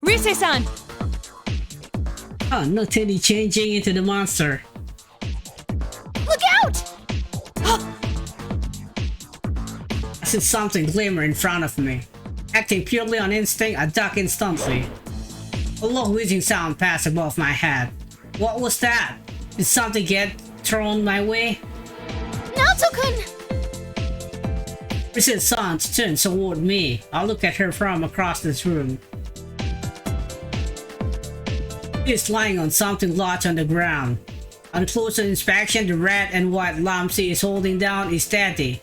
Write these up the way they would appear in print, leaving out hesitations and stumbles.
Rise-san! Oh, no Teddy changing into the monster. Look out! I see something glimmer in front of me. Acting purely on instinct, I duck instantly. A low whizzing sound passed above my head. What was that? Did something get thrown my way? Naoto-kun! Rise's son turns toward me. I look at her from across this room. She is lying on something large on the ground. On closer inspection, the red and white lump she is holding down is Teddy.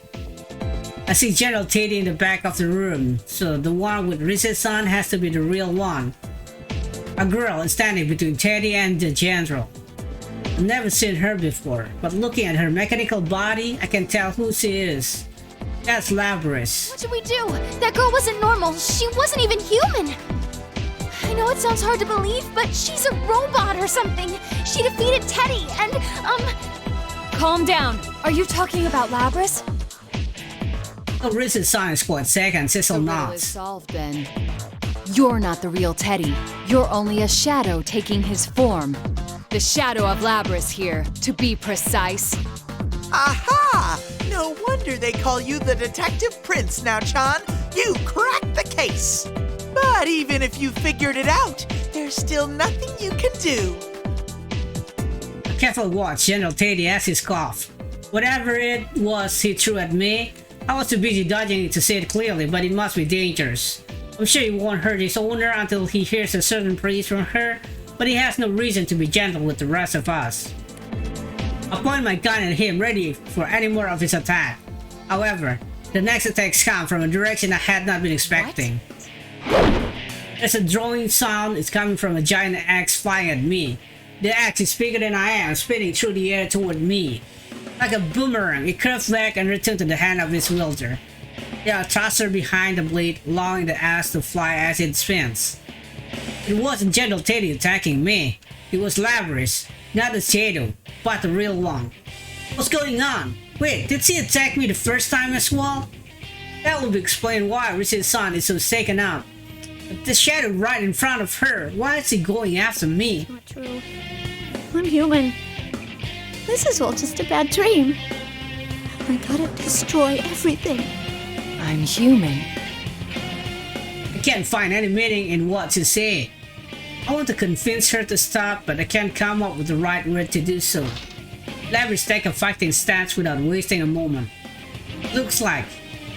I see General Teddy in the back of the room, so the one with Rise's son has to be the real one. A girl is standing between Teddy and the General. I've never seen her before, but looking at her mechanical body, I can tell who she is. That's Labrys. What should we do? That girl wasn't normal. She wasn't even human. I know it sounds hard to believe, but she's a robot or something. She defeated Teddy and, Calm down. Are you talking about Labrys? Oh, Rise's son is quite sick and Cecil The riddle is nods. solved then. You're not the real Teddy. You're only a shadow taking his form. The shadow of Labrys here, to be precise. Aha! No wonder they call you the Detective Prince now, Chan. You cracked the case. But even if you figured it out, there's still nothing you can do. I carefully watched General Teddy as he coughed. Whatever it was he threw at me, I was too busy dodging it to see it clearly, but it must be dangerous. I'm sure he won't hurt his owner until he hears a certain praise from her, but he has no reason to be gentle with the rest of us. I point my gun at him, ready for any more of his attack. However, the next attacks come from a direction I had not been expecting. There's a droning sound. It's coming from a giant axe flying at me. The axe is bigger than I am, spinning through the air toward me. Like a boomerang, it curves back and returns to the hand of its wielder. There are thrusters behind the blade, allowing the axe to fly as it spins. It wasn't General Teddy attacking me. It was Labrys, not the shadow, but the real one. What's going on? Wait, did she attack me the first time as well? That would explain why Rise's son is so shaken up. But the shadow right in front of her, why is he going after me? Not true. I'm human. This is all just a bad dream. I gotta destroy everything. I'm human. I can't find any meaning in what to say. I want to convince her to stop, but I can't come up with the right word to do so. Labrys take a fighting stance without wasting a moment. Looks like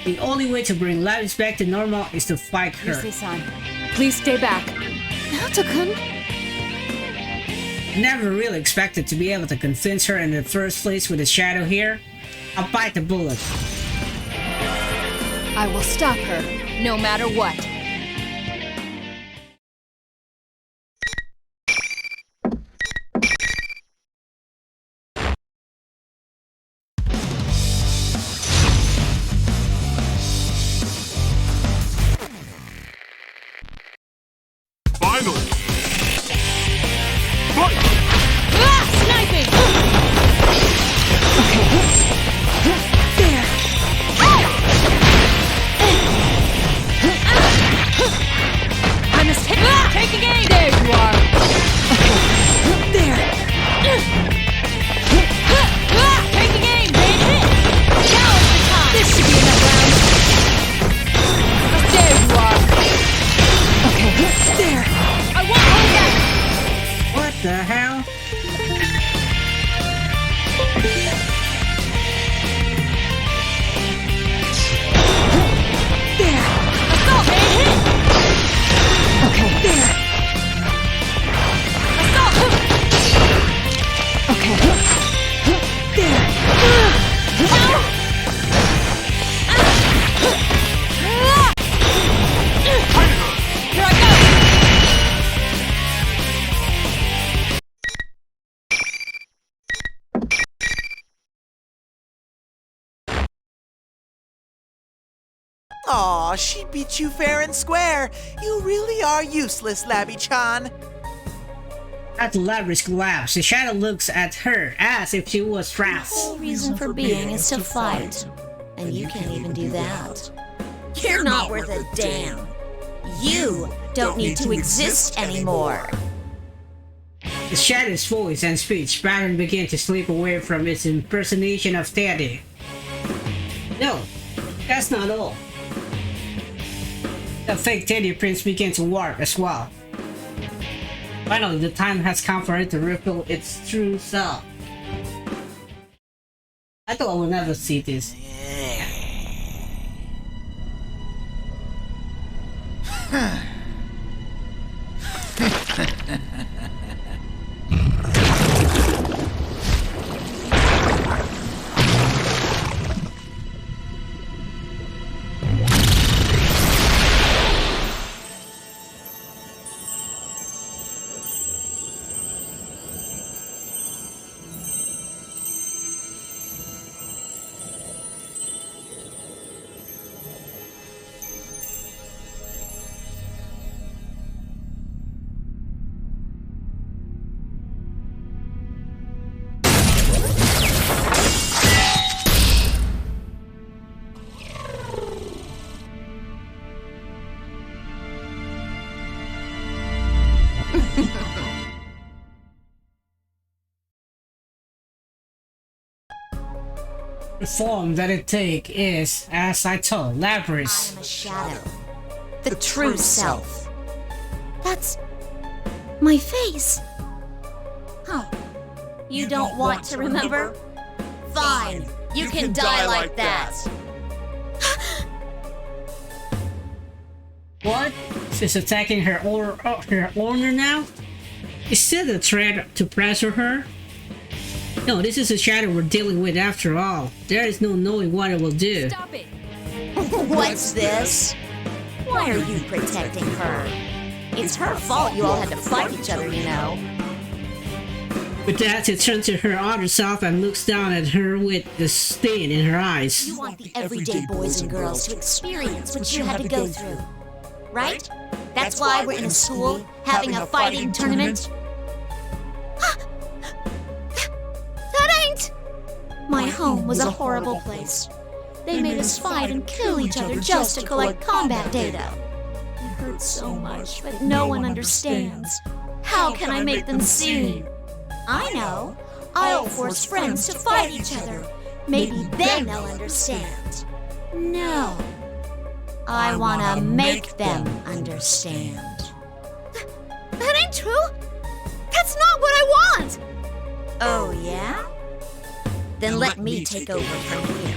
the only way to bring Labrys back to normal is to fight her. Rise-san, please stay back. Naoto-kun? I never really expected to be able to convince her in the first place with a shadow here. I'll bite the bullet. I will stop her, no matter what. Finally! Fight! Sniping! I must take the game! There you are! There! Take the game! Great hit! Now is the time! This should be enough rounds. There you are! There! I won't hold back! What the hell? Assault! Great hit! There! Assault! There! Here I go! Aw, she beat you fair and square. You really are useless, Labby-chan. At Labrys collapse, the shadow looks at her as if she was trapped. The reason for being is to fight. And you can't even do that. You're not worth a damn. You don't need to exist anymore. The shadow's voice and speech pattern began to slip away from its impersonation of Teddy. No, that's not all. The fake Teddy Prince began to warp as well. Finally, the time has come for it to reveal its true self. I thought I would never see this. The form that it takes is, as I told Labrys. I'm a shadow. The true self. That's my face. Huh. You don't want to remember? Fine. You can die like that. What? She's attacking her owner now? Is it a threat to pressure her? No, this is a shadow we're dealing with after all. There is no knowing what it will do. Stop it! What's this? Why are you protecting her? It's her fault you all had to fight each other, you know. With that, she turns to her other self and looks down at her with disdain in her eyes. You want the everyday boys and girls to experience what you had to go through, right? That's why we're in school having a fighting tournament. That ain't! My home was a horrible place. They made us fight and kill each other just to collect combat data. It hurts so much, but no one understands. How can I make them see? I know. I'll force friends to fight each other. Maybe then they'll understand. No. I wanna make them understand. That ain't true. That's not what I want. Oh, yeah? Then let me take over from here.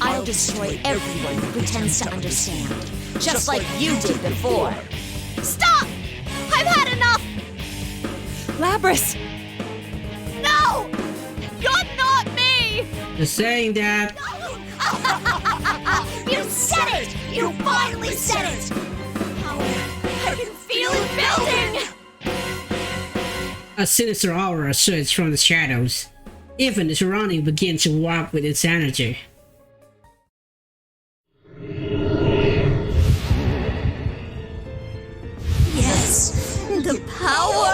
I'll destroy everyone who pretends to understand, just like you did before. Stop! I've had enough! Labrys! No! You're not me! Just saying that. You said it! You finally said it! Oh, I can feel it building! A sinister aura surges from the shadows. Even the surrounding begins to warp with its energy. Yes, the power!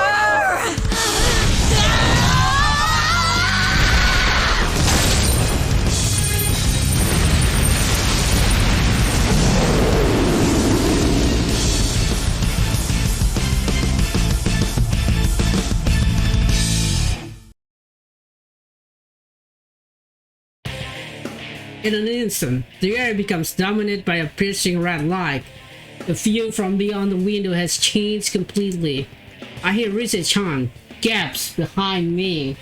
In an instant, the air becomes dominated by a piercing red light. The view from beyond the window has changed completely. I hear Rise-chan gasps behind me.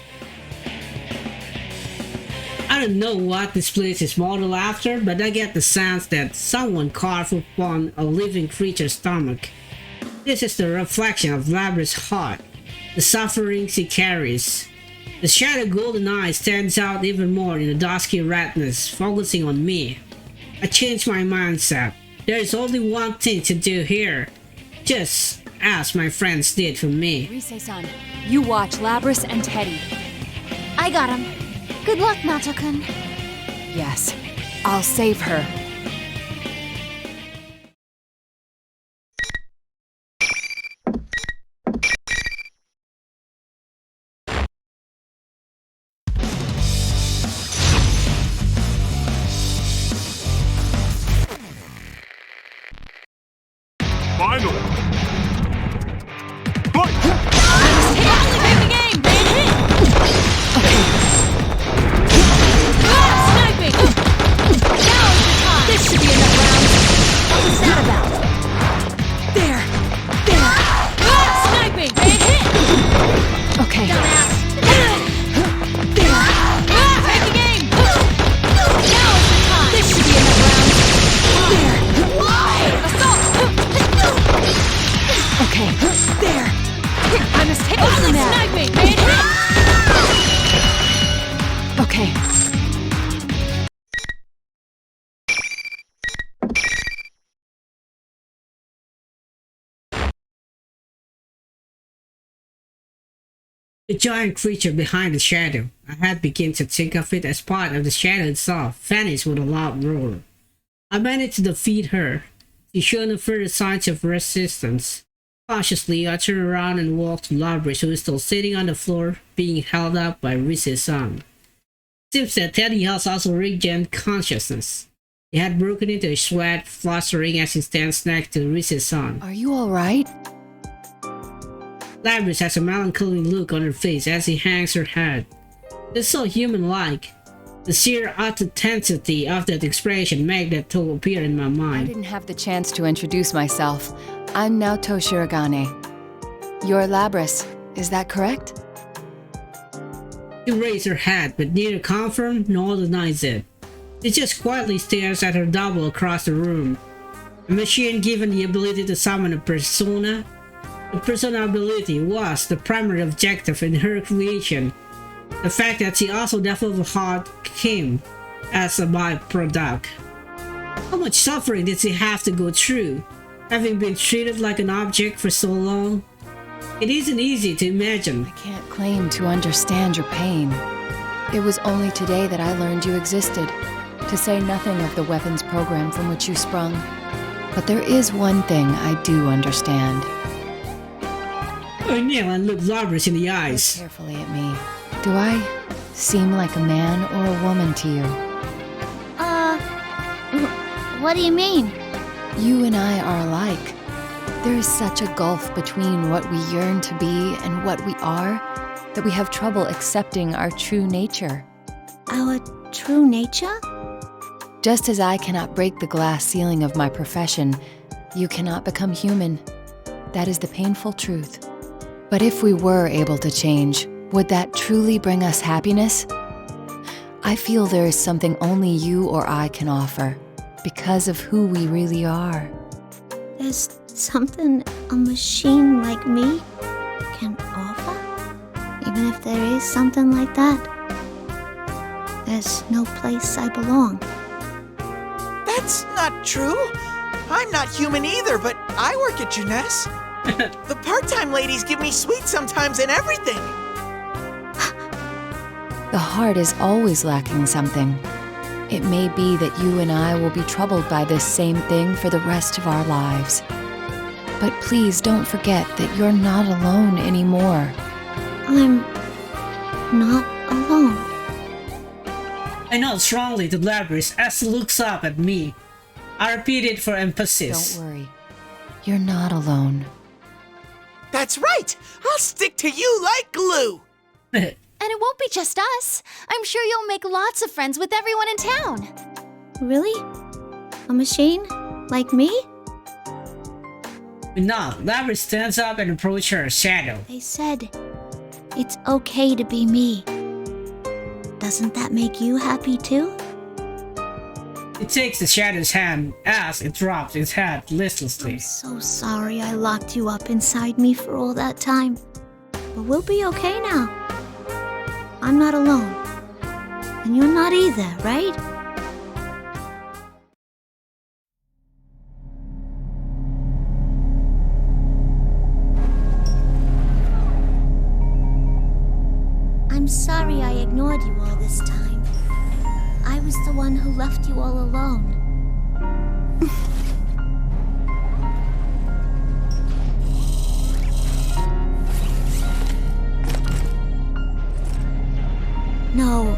I don't know what this place is modeled after, but I get the sense that someone carved upon a living creature's stomach. This is the reflection of Labrys' heart, the sufferings he carries. The shadow golden eye stands out even more in the dusky redness, focusing on me. I changed my mindset. There is only one thing to do here, just as my friends did for me. Rise-san, you watch Labrys and Teddy. I got him. Good luck, Naoto-kun. Yes, I'll save her. Fight! Save the game! Sniping! Now is the time! This should be enough rounds! What was that about? There! Sniping! Okay. Dumbass! There! Save the game! Now is the time! This should be enough rounds! There! Assault! Okay. There! I must take on the sniping! Okay. The giant creature behind the shadow. I had begun to think of it as part of the shadow itself, vanished with a loud roar. I managed to defeat her. She showed no further signs of resistance. Cautiously, I turned around and walked to Labrys, who is still sitting on the floor, being held up by Rise's-san. Seems that Teddy has also regained consciousness. He had broken into a sweat, flustering as he stands next to Rise's-san. Are you alright? Labrys has a melancholy look on her face as he hangs her head. It's so human-like. The sheer authenticity of that expression made that tone appear in my I mind. didn't have the chance to introduce myself. I'm Naoto Shirogane. You're Labrys, is that correct? She raised her head, but neither confirmed nor denies it. She just quietly stares at her double across the room. A machine given the ability to summon a persona. The persona ability was the primary objective in her creation. The fact that she also developed a heart came as a byproduct. How much suffering did she have to go through, having been treated like an object for so long? It isn't easy to imagine. I can't claim to understand your pain. It was only today that I learned you existed, to say nothing of the weapons program from which you sprung. But there is one thing I do understand. I kneel and look Labrys in the eyes. Look carefully at me. Do I seem like a man or a woman to you? What do you mean? You and I are alike. There is such a gulf between what we yearn to be and what we are that we have trouble accepting our true nature. Our true nature? Just as I cannot break the glass ceiling of my profession, you cannot become human. That is the painful truth. But if we were able to change, would that truly bring us happiness? I feel there is something only you or I can offer, because of who we really are. There's something a machine like me can offer? Even if there is something like that, there's no place I belong. That's not true. I'm not human either, but I work at Jeunesse. The part-time ladies give me sweets sometimes and everything. The heart is always lacking something. It may be that you and I will be troubled by this same thing for the rest of our lives. But please don't forget that you're not alone anymore. I'm not alone. I nod strongly to Labrys as he looks up at me. I repeat it for emphasis. Don't worry. You're not alone. That's right. I'll stick to you like glue. And it won't be just us. I'm sure you'll make lots of friends with everyone in town. Really? A machine? Like me? Now, Labrys stands up and approaches her shadow. They said it's okay to be me. Doesn't that make you happy too? He takes the shadow's hand as it drops its head listlessly. I'm so sorry I locked you up inside me for all that time. But we'll be okay now. I'm not alone. And you're not either, right? I'm sorry I ignored you all this time. I was the one who left you all alone. No,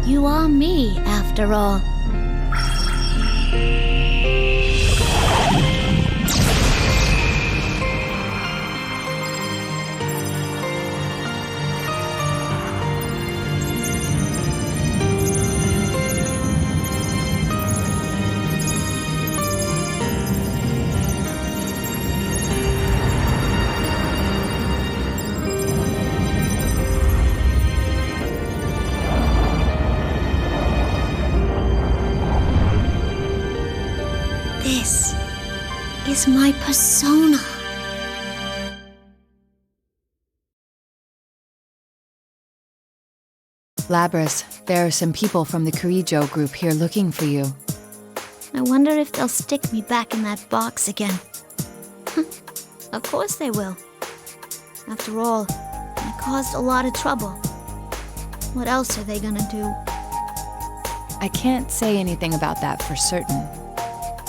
you are me after all. My persona. Labrys, there are some people from the Kirijo group here looking for you. I wonder if they'll stick me back in that box again. Of course they will. After all, I caused a lot of trouble. What else are they gonna do? I can't say anything about that for certain.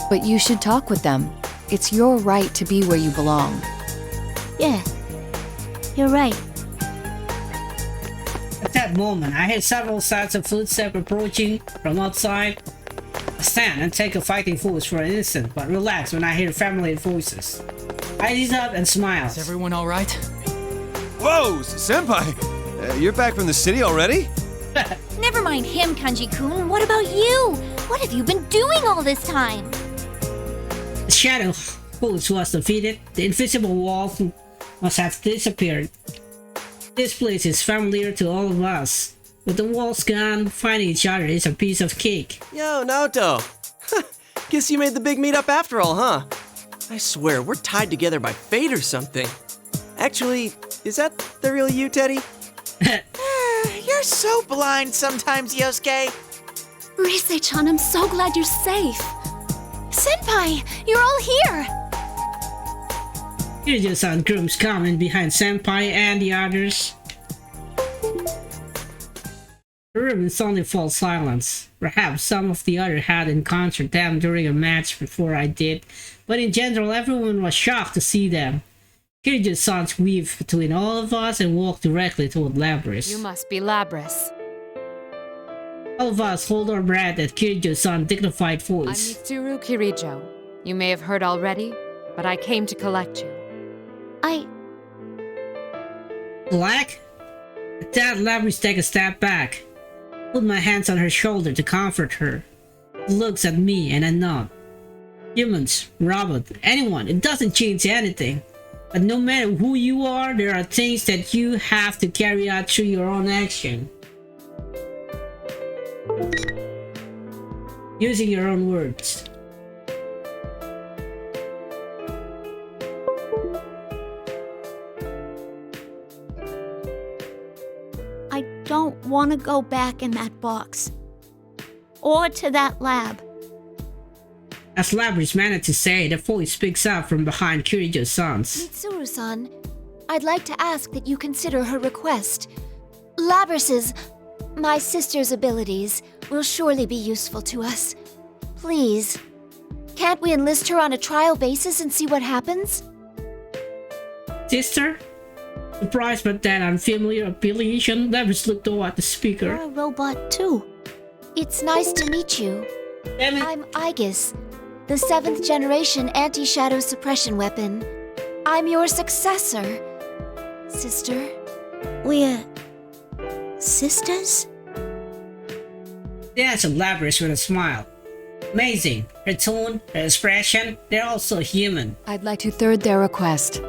But you should talk with them. It's your right to be where you belong. Yeah, you're right. At that moment, I heard several sets of footsteps approaching from outside. I stand and take a fighting pose for an instant, but relax when I hear familiar voices. I ease up and smile. Is everyone all right? Whoa, Senpai! You're back from the city already? Never mind him, Kanji-kun. What about you? What have you been doing all this time? The shadow host was defeated. The invisible wall must have disappeared. This place is familiar to all of us. With the walls gone, finding each other is a piece of cake. Yo, Naoto! Guess you made the big meetup after all, huh? I swear, we're tied together by fate or something. Actually, is that the real you, Teddy? You're so blind sometimes, Yosuke. Rise-chan, I'm so glad you're safe. Senpai, you're all here! Kirijo-san grooms come in behind Senpai and the others. The room suddenly falls silence. Perhaps some of the others had encountered them during a match before I did, but in general everyone was shocked to see them. Kirijo-san weaved between all of us and walked directly toward Labrys. You must be Labrys. All of us hold our breath at Kirijo-san's dignified I'm voice. Mitsuru Kirijo. You may have heard already, but I came to collect you. Black? At that, Labrys take a step back. Put my hands on her shoulder to comfort her. She looks at me and I nod. Humans, robots, anyone, it doesn't change anything. But no matter who you are, there are things that you have to carry out through your own action. Using your own words. I don't want to go back in that box. Or to that lab. As Labrys managed to say, the voice speaks up from behind Kirijo-san's. Mitsuru-san, I'd like to ask that you consider her request. Labrys's, my sister's abilities, will surely be useful to us. Please, can't we enlist her on a trial basis and see what happens? Sister? Surprised by that unfamiliar affiliation, Labrys looked over at the speaker. You're a robot too. It's nice to meet you. Damn it. I'm Aegis, the 7th generation anti-shadow suppression weapon. I'm your successor, sister. We're sisters? They answered Labrys with a smile. Amazing. Her tone, her expression, they're also human. I'd like to third their request.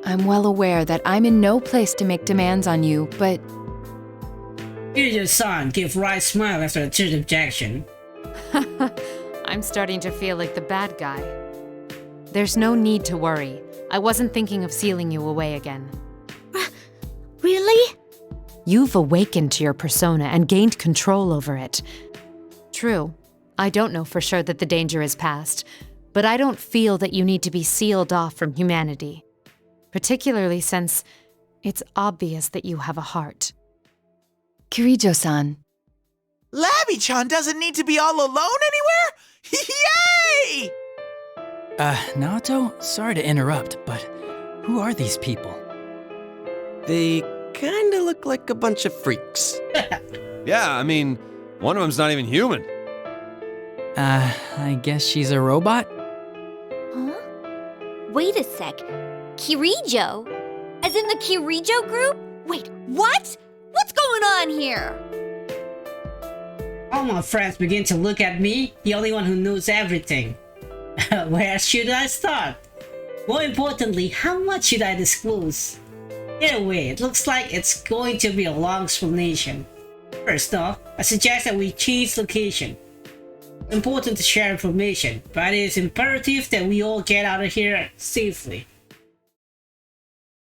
I'm well aware that I'm in no place to make demands on you, but Kirijo-san gave a wry smile after a third objection. I'm starting to feel like the bad guy. There's no need to worry. I wasn't thinking of sealing you away again. Really? You've awakened to your persona and gained control over it. True, I don't know for sure that the danger is past, but I don't feel that you need to be sealed off from humanity. Particularly since it's obvious that you have a heart. Kirijo-san. Labby-chan doesn't need to be all alone anywhere? Yay! Naoto, sorry to interrupt, but who are these people? They kinda look like a bunch of freaks. Yeah, I mean, one of them's not even human. I guess she's a robot? Huh? Wait a sec. Kirijo? As in the Kirijo group? Wait, what? What's going on here? All my friends begin to look at me, the only one who knows everything. Where should I start? More importantly, how much should I disclose? Either way, it looks like it's going to be a long explanation. First off, I suggest that we change location. Important to share information, but it is imperative that we all get out of here safely.